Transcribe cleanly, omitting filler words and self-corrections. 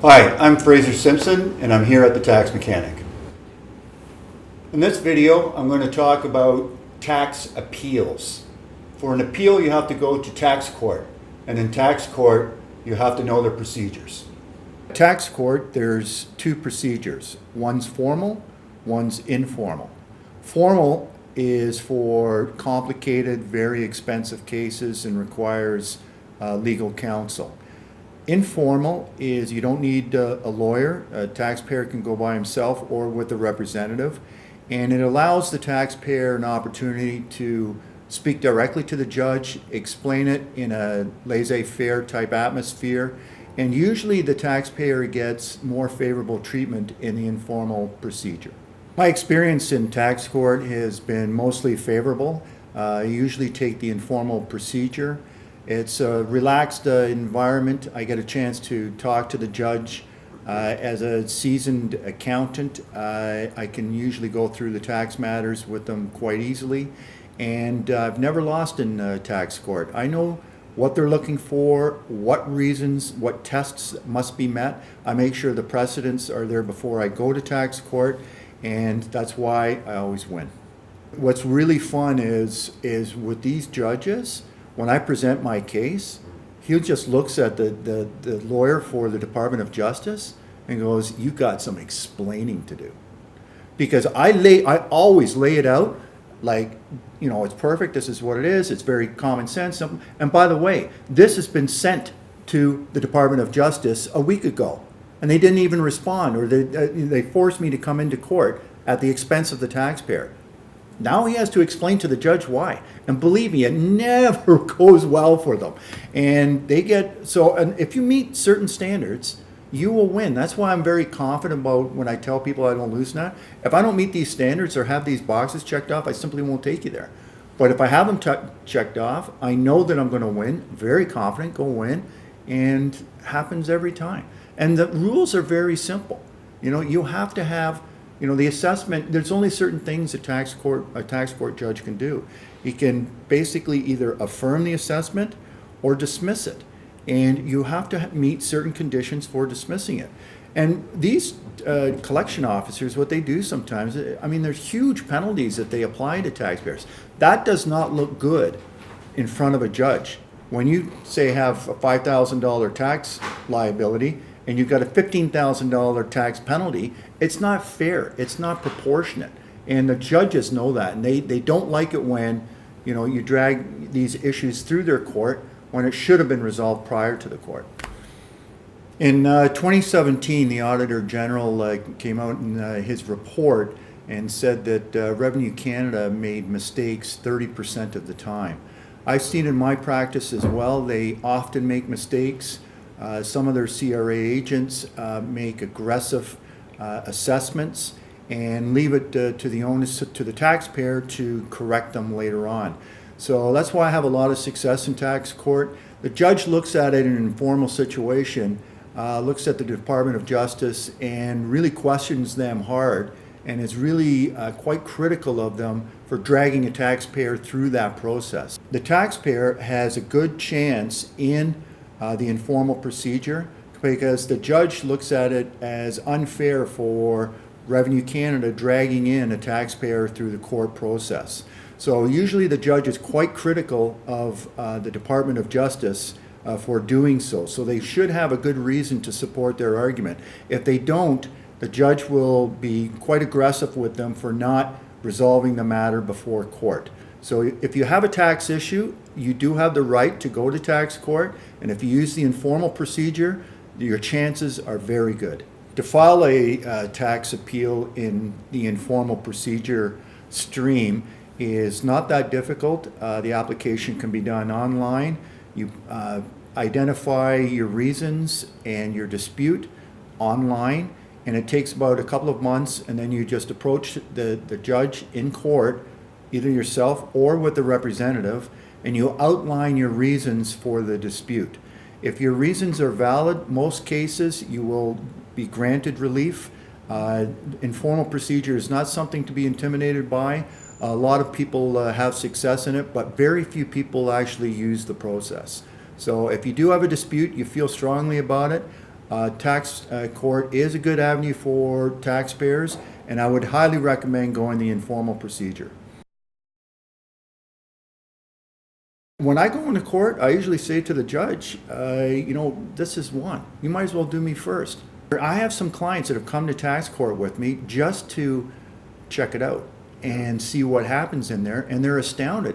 Hi, I'm Fraser Simpson and I'm here at the Tax Mechanic. In this video, I'm going to talk about tax appeals. For an appeal, you have to go to tax court, and in tax court, you have to know the procedures. Tax court, there's two procedures. One's formal, one's informal. Formal is for complicated, very expensive cases and requires legal counsel. Informal is you don't need a lawyer. A taxpayer can go by himself or with a representative, and it allows the taxpayer an opportunity to speak directly to the judge, explain it in a laissez-faire type atmosphere, and usually the taxpayer gets more favorable treatment in the informal procedure. My experience in tax court has been mostly favorable. I usually take the informal procedure. It's a relaxed environment. I get a chance to talk to the judge. As a seasoned accountant, I can usually go through the tax matters with them quite easily. And I've never lost in tax court. I know what they're looking for, what reasons, what tests must be met. I make sure the precedents are there before I go to tax court, and that's why I always win. What's really fun is with these judges, when I present my case, he just looks at the lawyer for the Department of Justice and goes, "You got some explaining to do." Because I always lay it out like, you know, it's perfect, this is what it is, it's very common sense. And by the way, this has been sent to the Department of Justice a week ago, and they didn't even respond, or they forced me to come into court at the expense of the taxpayer. Now he has to explain to the judge why. And believe me, it never goes well for them. And and if you meet certain standards, you will win. That's why I'm very confident about when I tell people I don't lose now. If I don't meet these standards or have these boxes checked off, I simply won't take you there. But if I have them checked off, I know that I'm going to win, very confident, go win, and happens every time. And the rules are very simple. You know, you have to have, you know, the assessment, there's only certain things a tax court judge can do. He can basically either affirm the assessment or dismiss it. And you have to meet certain conditions for dismissing it. And these collection officers, what they do sometimes, I mean, there's huge penalties that they apply to taxpayers. That does not look good in front of a judge. When you, say, have a $5,000 tax liability, and you've got a $15,000 tax penalty, it's not fair, it's not proportionate. And the judges know that, and they don't like it when, you know, you drag these issues through their court when it should have been resolved prior to the court. In 2017, the Auditor General came out in his report and said that Revenue Canada made mistakes 30% of the time. I've seen in my practice as well, they often make mistakes. Some of their CRA agents make aggressive assessments and leave it to the onus to the taxpayer to correct them later on. So that's why I have a lot of success in tax court. The judge looks at it in an informal situation, looks at the Department of Justice and really questions them hard, and is really quite critical of them for dragging a taxpayer through that process. The taxpayer has a good chance in the informal procedure because the judge looks at it as unfair for Revenue Canada dragging in a taxpayer through the court process. So usually the judge is quite critical of the Department of Justice for doing so. So they should have a good reason to support their argument. If they don't, the judge will be quite aggressive with them for not resolving the matter before court. So if you have a tax issue, you do have the right to go to tax court, and if you use the informal procedure, your chances are very good. To file a tax appeal in the informal procedure stream is not that difficult. The application can be done online. You identify your reasons and your dispute online, and it takes about a couple of months, and then you just approach the judge in court, either yourself or with the representative, and you outline your reasons for the dispute. If your reasons are valid, most cases you will be granted relief. Informal procedure is not something to be intimidated by. A lot of people have success in it, but very few people actually use the process. So if you do have a dispute, you feel strongly about it, Tax court is a good avenue for taxpayers, and I would highly recommend going the informal procedure. When I go into court, I usually say to the judge, this is one. You might as well do me first. I have some clients that have come to tax court with me just to check it out and see what happens in there, and they're astounded.